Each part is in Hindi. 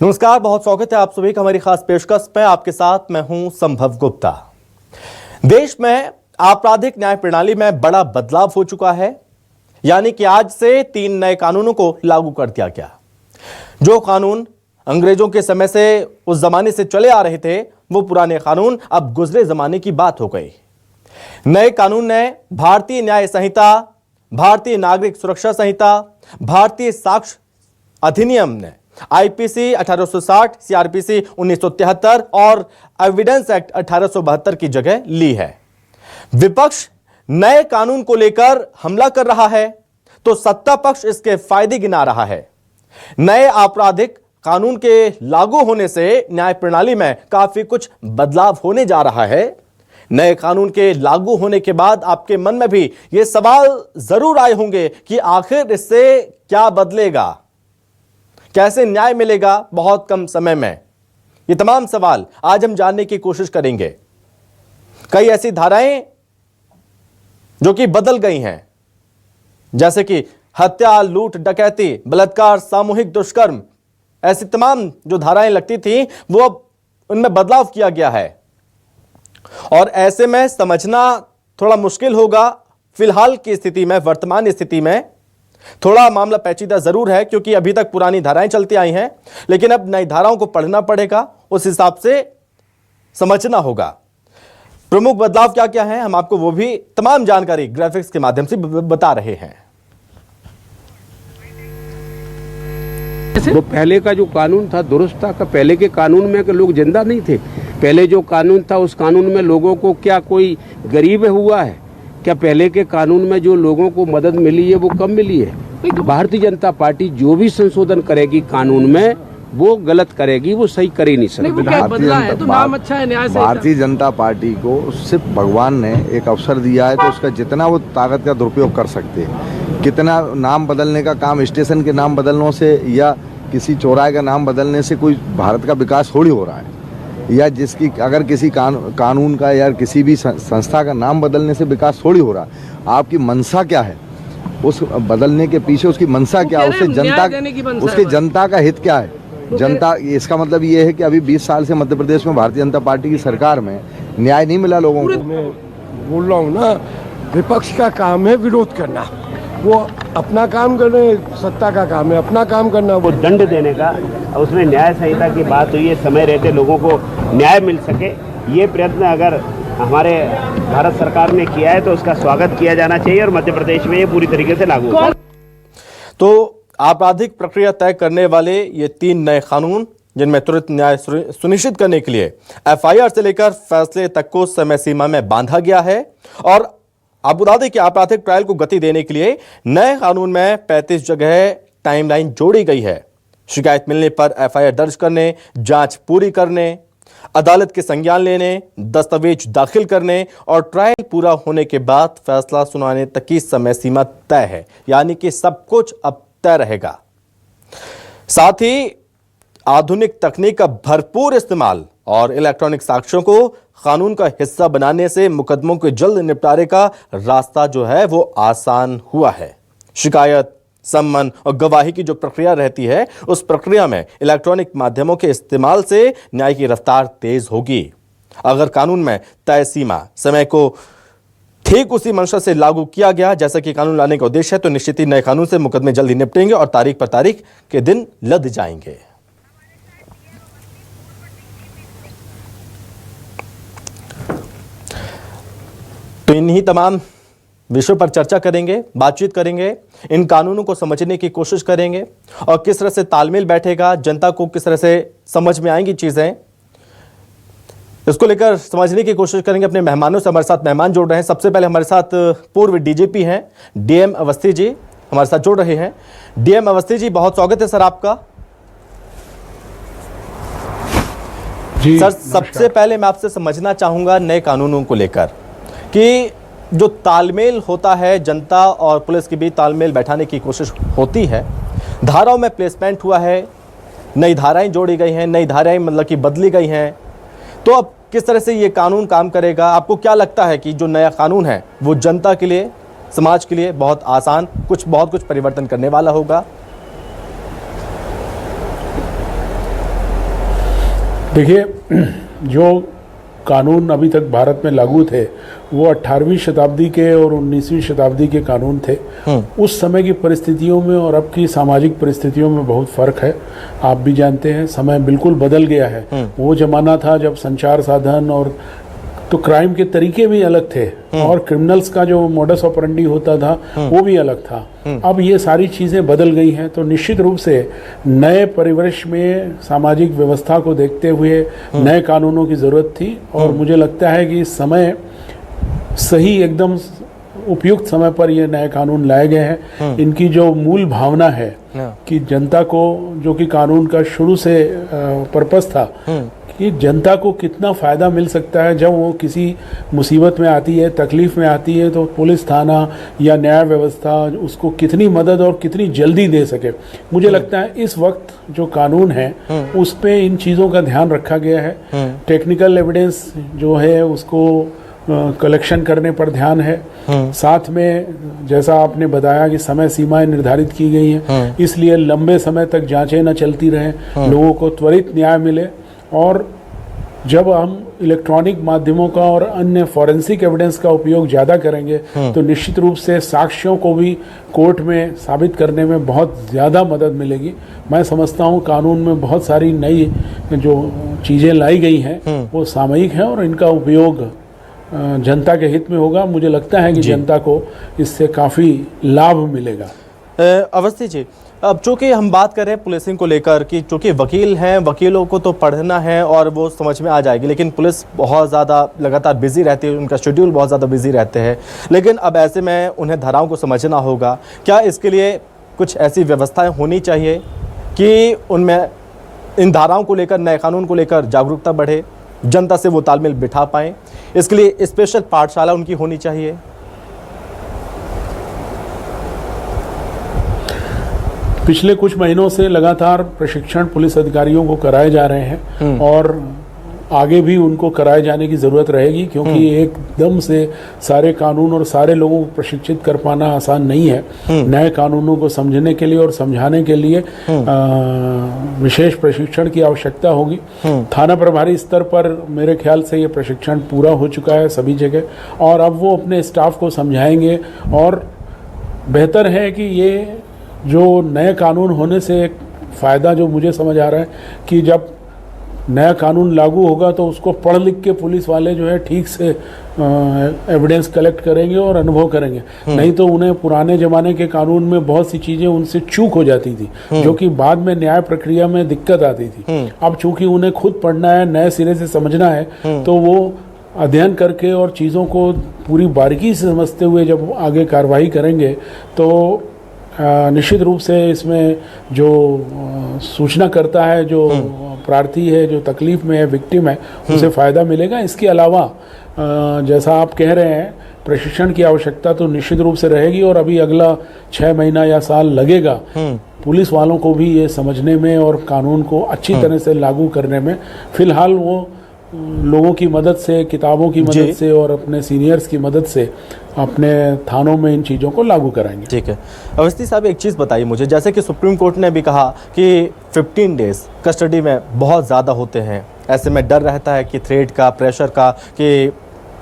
नमस्कार, बहुत स्वागत है आप सभी का हमारी खास पेशकश में। आपके साथ मैं हूं संभव गुप्ता। देश में आपराधिक न्याय प्रणाली में बड़ा बदलाव हो चुका है, यानी कि आज से 3 नए कानूनों को लागू कर दिया गया। जो कानून अंग्रेजों के समय से उस जमाने से चले आ रहे थे, वो पुराने कानून अब गुजरे जमाने की बात हो गई। नए कानून ने भारतीय न्याय संहिता, भारतीय नागरिक सुरक्षा संहिता, भारतीय साक्ष्य अधिनियम ने आईपीसी 1860, सीआरपीसी 1973 और एविडेंस एक्ट 1872 की जगह ली है। विपक्ष नए कानून को लेकर हमला कर रहा है तो सत्ता पक्ष इसके फायदे गिना रहा है। नए आपराधिक कानून के लागू होने से न्याय प्रणाली में काफी कुछ बदलाव होने जा रहा है। नए कानून के लागू होने के बाद आपके मन में भी ये सवाल जरूर आए होंगे कि आखिर इससे क्या बदलेगा, कैसे न्याय मिलेगा बहुत कम समय में। ये तमाम सवाल आज हम जानने की कोशिश करेंगे। कई ऐसी धाराएं जो कि बदल गई हैं, जैसे कि हत्या, लूट, डकैती, बलात्कार, सामूहिक दुष्कर्म, ऐसी तमाम जो धाराएं लगती थी वो अब उनमें बदलाव किया गया है। और ऐसे में समझना थोड़ा मुश्किल होगा। फिलहाल की स्थिति में, वर्तमान स्थिति में थोड़ा मामला पेचीदा जरूर है, क्योंकि अभी तक पुरानी धाराएं चलती आई हैं, लेकिन अब नई धाराओं को पढ़ना पड़ेगा, उस हिसाब से समझना होगा। प्रमुख बदलाव क्या क्या है, हम आपको वो भी तमाम जानकारी ग्राफिक्स के माध्यम से बता रहे हैं। वो पहले का जो कानून था दुरुस्त था। पहले के कानून में लोग जिंदा नहीं थे। पहले जो कानून था उस कानून में लोगों को क्या कोई गरीब हुआ है क्या? पहले के कानून में जो लोगों को मदद मिली है वो कम मिली है। भारतीय जनता पार्टी जो भी संशोधन करेगी कानून में वो गलत करेगी, वो सही कर ही नहीं सकती। भारतीय जनता पार्टी को सिर्फ भगवान ने एक अवसर दिया है, तो उसका जितना वो ताकत का दुरुपयोग कर सकते हैं। कितना नाम बदलने का काम, स्टेशन के नाम बदलने से या किसी चौराहे का नाम बदलने से कोई भारत का विकास थोड़ी हो रहा है। या जिसकी अगर किसी कानून का या किसी भी संस्था का नाम बदलने से विकास थोड़ी हो रहा। आपकी मंशा क्या है, उस बदलने के पीछे उसकी मंशा क्या है, उसके जनता का हित क्या है। जनता, इसका मतलब ये है कि अभी 20 साल से मध्य प्रदेश में भारतीय जनता पार्टी की सरकार में न्याय नहीं मिला लोगों को। मैं बोल रहा हूँ ना, विपक्ष का काम है विरोध करना, वो अपना काम कर रहे हैं, सत्ता का काम है अपना काम करना। वो दंड देने का, उसमें न्याय संहिता की बात हुई है, समय रहते लोगों को न्याय मिल सके, ये प्रयत्न अगर हमारे भारत सरकार ने किया है तो उसका स्वागत किया जाना चाहिए और मध्य प्रदेश में ये पूरी तरीके से लागू होगा। तो आपराधिक प्रक्रिया तय करने वाले ये 3 नए कानून, जिनमें तुरंत न्याय सुनिश्चित करने के लिए एफआईआर से लेकर फैसले तक को समय सीमा में बांधा गया है। और आपको बता दें कि आपराधिक ट्रायल को गति देने के लिए नए कानून में 35 जगह टाइमलाइन जोड़ी गई है। शिकायत मिलने पर एफआईआर दर्ज करने, जांच पूरी करने, अदालत के संज्ञान लेने, दस्तावेज दाखिल करने और ट्रायल पूरा होने के बाद फैसला सुनाने तक की समय सीमा तय है। यानी कि सब कुछ अब तय रहेगा। साथ ही आधुनिक तकनीक का भरपूर इस्तेमाल और इलेक्ट्रॉनिक साक्ष्यों को कानून का हिस्सा बनाने से मुकदमों के जल्द निपटारे का रास्ता जो है वो आसान हुआ है। शिकायत, सम्मन और गवाही की जो प्रक्रिया रहती है, उस प्रक्रिया में इलेक्ट्रॉनिक माध्यमों के इस्तेमाल से न्याय की रफ्तार तेज होगी। अगर कानून में तय सीमा समय को ठीक उसी मंशा से लागू किया गया जैसा कि कानून लाने का उद्देश्य है, तो निश्चित ही नए कानून से मुकदमे जल्द ही निपटेंगे और तारीख पर तारीख के दिन लद जाएंगे। तो इन्हीं तमाम विषयों पर चर्चा करेंगे, बातचीत करेंगे, इन कानूनों को समझने की कोशिश करेंगे और किस तरह से तालमेल बैठेगा, जनता को किस तरह से समझ में आएंगी चीजें, इसको लेकर समझने की कोशिश करेंगे। अपने मेहमानों से हमारे साथ मेहमान जोड़ रहे हैं। सबसे पहले हमारे साथ पूर्व डीजीपी हैं डीएम अवस्थी जी हमारे साथ जोड़ रहे हैं। डीएम अवस्थी जी, बहुत स्वागत है सर आपका। जी सर, सबसे पहले मैं आपसे समझना चाहूंगा नए कानूनों को लेकर कि जो तालमेल होता है, जनता और पुलिस के बीच तालमेल बैठाने की कोशिश होती है, धाराओं में प्लेसमेंट हुआ है, नई धाराएं जोड़ी गई हैं, नई धाराएं मतलब कि बदली गई हैं, तो अब किस तरह से ये कानून काम करेगा? आपको क्या लगता है कि जो नया कानून है वो जनता के लिए, समाज के लिए बहुत आसान, बहुत कुछ परिवर्तन करने वाला होगा? देखिए, जो कानून अभी तक भारत में लागू थे वो 18वीं शताब्दी के और 19वीं शताब्दी के कानून थे। उस समय की परिस्थितियों में और अब की सामाजिक परिस्थितियों में बहुत फर्क है। आप भी जानते हैं, समय बिल्कुल बदल गया है। वो जमाना था जब संचार साधन और तो क्राइम के तरीके भी अलग थे और क्रिमिनल्स का जो मोडस ऑपरेंडी होता था वो भी अलग था। अब ये सारी चीज़ें बदल गई हैं, तो निश्चित रूप से नए परिवेश में सामाजिक व्यवस्था को देखते हुए नए कानूनों की ज़रूरत थी और मुझे लगता है कि इस समय सही एकदम उपयुक्त समय पर ये नए कानून लाए गए हैं। इनकी जो मूल भावना है कि जनता को, जो कि कानून का शुरू से पर्पस था कि जनता को कितना फ़ायदा मिल सकता है जब वो किसी मुसीबत में आती है, तकलीफ़ में आती है, तो पुलिस थाना या न्याय व्यवस्था उसको कितनी मदद और कितनी जल्दी दे सके। मुझे लगता है इस वक्त जो कानून है उस पे इन चीज़ों का ध्यान रखा गया है। टेक्निकल एविडेंस जो है उसको कलेक्शन करने पर ध्यान है। साथ में जैसा आपने बताया कि समय सीमाएं निर्धारित की गई हैं, इसलिए लंबे समय तक जांचें न चलती रहें, लोगों को त्वरित न्याय मिले। और जब हम इलेक्ट्रॉनिक माध्यमों का और अन्य फॉरेंसिक एविडेंस का उपयोग ज़्यादा करेंगे तो निश्चित रूप से साक्ष्यों को भी कोर्ट में साबित करने में बहुत ज़्यादा मदद मिलेगी। मैं समझता हूँ कानून में बहुत सारी नई जो चीज़ें लाई गई हैं वो सामयिक हैं और इनका उपयोग जनता के हित में होगा। मुझे लगता है कि जनता को इससे काफ़ी लाभ मिलेगा। अवस्थी जी, अब चूंकि हम बात कर रहे हैं पुलिसिंग को लेकर कि चूंकि वकील हैं, वकीलों को तो पढ़ना है और वो समझ में आ जाएगी, लेकिन पुलिस बहुत ज़्यादा लगातार बिजी रहती है, उनका शेड्यूल बहुत ज़्यादा बिजी रहते हैं। लेकिन अब ऐसे में उन्हें धाराओं को समझना होगा। क्या इसके लिए कुछ ऐसी व्यवस्थाएं होनी चाहिए कि उनमें इन धाराओं को लेकर, नए कानून को लेकर जागरूकता बढ़े, जनता से वो तालमेल बिठा पाएँ? इसके लिए स्पेशल पाठशाला उनकी होनी चाहिए। पिछले कुछ महीनों से लगातार प्रशिक्षण पुलिस अधिकारियों को कराए जा रहे हैं और आगे भी उनको कराए जाने की ज़रूरत रहेगी, क्योंकि एकदम से सारे कानून और सारे लोगों को प्रशिक्षित कर पाना आसान नहीं है। नए कानूनों को समझने के लिए और समझाने के लिए विशेष प्रशिक्षण की आवश्यकता होगी। थाना प्रभारी स्तर पर मेरे ख्याल से ये प्रशिक्षण पूरा हो चुका है सभी जगह और अब वो अपने स्टाफ को समझाएंगे। और बेहतर है कि ये जो नए कानून होने से एक फ़ायदा जो मुझे समझ आ रहा है कि जब नया कानून लागू होगा तो उसको पढ़ लिख के पुलिस वाले जो है ठीक से एविडेंस कलेक्ट करेंगे और अनुभव करेंगे। नहीं तो उन्हें पुराने ज़माने के कानून में बहुत सी चीज़ें उनसे चूक हो जाती थी जो कि बाद में न्याय प्रक्रिया में दिक्कत आती थी। अब चूंकि उन्हें खुद पढ़ना है, नए सिरे से समझना है, तो वो अध्ययन करके और चीज़ों को पूरी बारीकी से समझते हुए जब आगे कार्रवाई करेंगे तो निश्चित रूप से इसमें जो सूचना करता है, जो प्रार्थी है, जो तकलीफ में है, विक्टिम है, उसे फ़ायदा मिलेगा। इसके अलावा जैसा आप कह रहे हैं प्रशिक्षण की आवश्यकता तो निश्चित रूप से रहेगी और अभी अगला 6 महीना या साल लगेगा पुलिस वालों को भी ये समझने में और कानून को अच्छी तरह से लागू करने में। फिलहाल वो लोगों की मदद से, किताबों की मदद से और अपने सीनियर्स की मदद से अपने थानों में इन चीज़ों को लागू कराएंगे। ठीक है। अवस्थी साहब, एक चीज़ बताइए मुझे, जैसे कि सुप्रीम कोर्ट ने भी कहा कि 15 डेज कस्टडी में बहुत ज़्यादा होते हैं, ऐसे में डर रहता है कि थ्रेट का, प्रेशर का, कि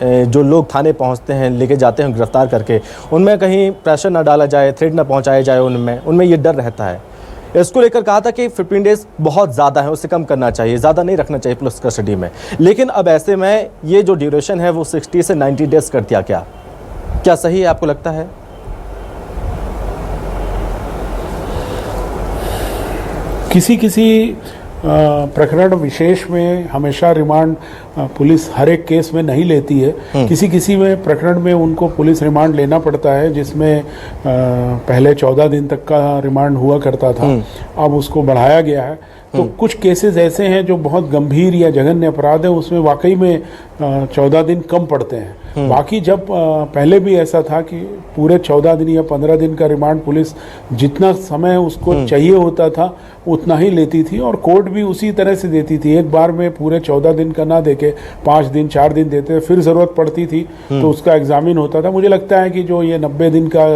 जो लोग थाने पहुंचते हैं, लेके जाते हैं गिरफ्तार करके, उनमें कहीं प्रेशर ना डाला जाए, थ्रेट ना पहुंचाया जाए, उनमें ये डर रहता है। इसको लेकर कहा था कि 15 डेज बहुत ज़्यादा है, उससे कम करना चाहिए, ज़्यादा नहीं रखना चाहिए पुलिस कस्टडी में। लेकिन अब ऐसे में ये जो ड्यूरेशन है वो 60 से 90 डेज कर दिया। क्या सही है, आपको लगता है? किसी प्रकरण विशेष में हमेशा रिमांड पुलिस हर एक केस में नहीं लेती है। किसी में प्रकरण में उनको पुलिस रिमांड लेना पड़ता है, जिसमें पहले 14 दिन तक का रिमांड हुआ करता था, अब उसको बढ़ाया गया है। तो कुछ केसेस ऐसे हैं जो बहुत गंभीर या जघन्य अपराध है, उसमें वाकई में 14 दिन कम पड़ते हैं। बाकी जब पहले भी ऐसा था कि पूरे 14 दिन या 15 दिन का रिमांड पुलिस जितना समय उसको चाहिए होता था उतना ही लेती थी और कोर्ट भी उसी तरह से देती थी। एक बार में पूरे 14 दिन का ना देके 5 दिन 4 दिन देते, फिर ज़रूरत पड़ती थी तो उसका एग्जामिन होता था। मुझे लगता है कि जो ये 90 दिन का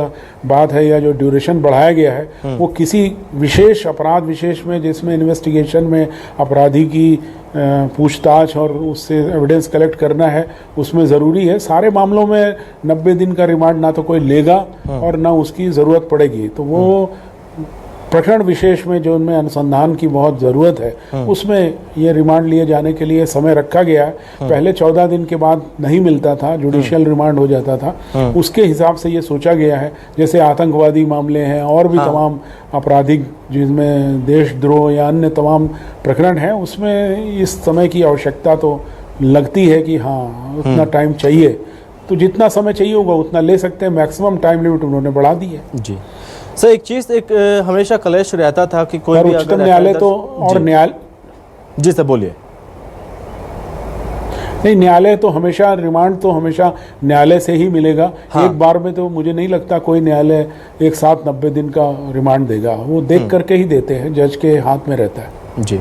बात है या जो ड्यूरेशन बढ़ाया गया है वो किसी विशेष अपराध विशेष में, जिसमें इन्वेस्टिगेशन में अपराधी की पूछताछ और उससे एविडेंस कलेक्ट करना है, उसमें ज़रूरी है। सारे मामलों में 90 दिन का रिमांड ना तो कोई लेगा और ना उसकी ज़रूरत पड़ेगी। तो वो प्रकरण विशेष में जो उनमें अनुसंधान की बहुत ज़रूरत है, उसमें ये रिमांड लिए जाने के लिए समय रखा गया है। पहले 14 दिन के बाद नहीं मिलता था, जुडिशियल रिमांड हो जाता था, उसके हिसाब से ये सोचा गया है। जैसे आतंकवादी मामले हैं और भी तमाम आपराधिक जिसमें देशद्रोह या अन्य तमाम प्रकरण हैं, उसमें इस समय की आवश्यकता तो लगती है कि हाँ उतना टाइम चाहिए। तो जितना समय चाहिए होगा उतना ले सकते हैं। मैक्सिमम टाइम लिमिट उन्होंने बढ़ा दी है जी सर। एक चीज हमेशा क्लेश रहता था कि कोई भी उच्चतम न्यायालय तो और न्यायालय जी सर बोलिए। नहीं, न्यायालय तो हमेशा रिमांड तो हमेशा न्यायालय से ही मिलेगा। एक बार में तो मुझे नहीं लगता कोई न्यायालय एक साथ 90 दिन का रिमांड देगा। वो देख करके ही देते हैं, जज के हाथ में रहता है जी।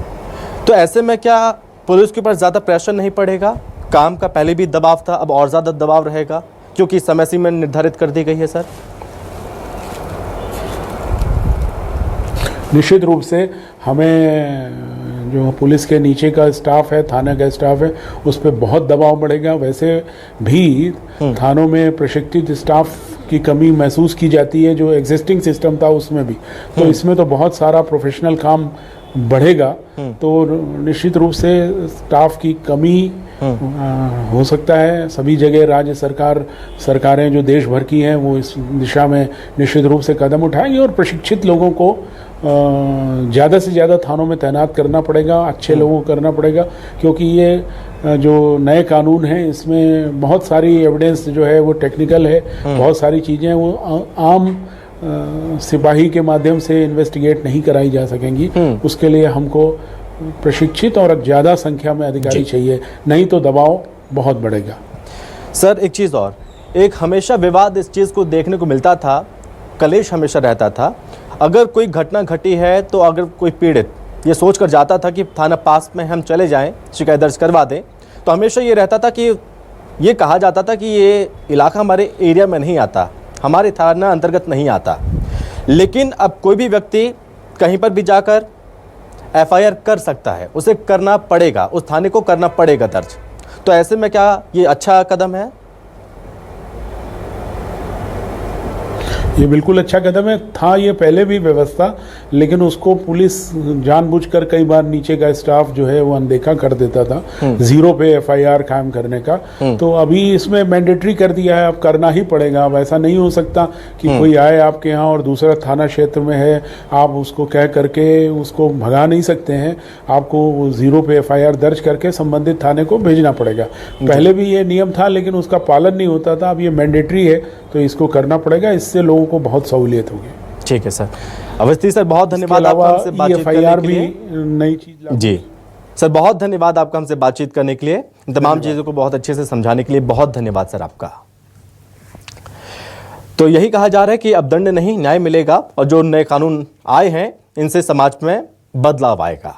तो ऐसे में क्या पुलिस के ऊपर ज्यादा प्रेशर नहीं पड़ेगा? काम का पहले भी दबाव था, अब और ज्यादा दबाव रहेगा क्योंकि समय सीमा निर्धारित कर दी गई है सर। निश्चित रूप से हमें जो पुलिस के नीचे का स्टाफ है, थाने का स्टाफ है, उस पर बहुत दबाव बढ़ेगा। वैसे भी थानों में प्रशिक्षित स्टाफ की कमी महसूस की जाती है, जो एग्जिस्टिंग सिस्टम था उसमें भी। तो इसमें तो बहुत सारा प्रोफेशनल काम बढ़ेगा। तो निश्चित रूप से स्टाफ की कमी हो सकता है। सभी जगह राज्य सरकारें जो देश भर की हैं वो इस दिशा में निश्चित रूप से कदम उठाएंगी और प्रशिक्षित लोगों को ज़्यादा से ज़्यादा थानों में तैनात करना पड़ेगा, अच्छे लोगों को करना पड़ेगा। क्योंकि ये जो नए कानून हैं इसमें बहुत सारी एविडेंस जो है वो टेक्निकल है, बहुत सारी चीज़ें वो आम सिपाही के माध्यम से इन्वेस्टिगेट नहीं कराई जा सकेंगी। उसके लिए हमको प्रशिक्षित और ज़्यादा संख्या में अधिकारी चाहिए, नहीं तो दबाव बहुत बढ़ेगा। सर एक चीज़ और, एक हमेशा विवाद इस चीज़ को देखने को मिलता था, कलेश हमेशा रहता था। अगर कोई घटना घटी है तो अगर कोई पीड़ित ये सोच कर जाता था कि थाना पास में हम चले जाएं, शिकायत दर्ज करवा दें, तो हमेशा ये रहता था कि ये कहा जाता था कि ये इलाका हमारे एरिया में नहीं आता, हमारे थाना अंतर्गत नहीं आता। लेकिन अब कोई भी व्यक्ति कहीं पर भी जाकर FIR कर सकता है, उसे करना पड़ेगा, उस थाने को करना पड़ेगा दर्ज। तो ऐसे में क्या ये अच्छा कदम है? ये बिल्कुल अच्छा कदम है। था ये पहले भी व्यवस्था, लेकिन उसको पुलिस जानबूझकर कई बार नीचे का स्टाफ जो है वो अनदेखा कर देता था, जीरो पे FIR कायम करने का। तो अभी इसमें मैंडेटरी कर दिया है, अब करना ही पड़ेगा। अब ऐसा नहीं हो सकता कि कोई आए आपके यहाँ और दूसरा थाना क्षेत्र में है, आप उसको कह करके उसको भगा नहीं सकते हैं। आपको जीरो पे FIR दर्ज करके संबंधित थाने को भेजना पड़ेगा। पहले भी ये नियम था लेकिन उसका पालन नहीं होता था, अब ये मैंडेटरी है तो इसको करना पड़ेगा। इससे लोगों को बहुत सहूलियत होगी। ठीक है सर। अवस्थी सर बहुत धन्यवाद आपका हमसे बातचीत करने के लिए। नई चीज जी सर, बहुत धन्यवाद आपका हमसे बातचीत करने के लिए, तमाम चीज़ों को बहुत अच्छे से समझाने के लिए बहुत धन्यवाद सर आपका। तो यही कहा जा रहा है कि अब दंड नहीं न्याय मिलेगा और जो नए कानून आए हैं इनसे समाज में बदलाव आएगा।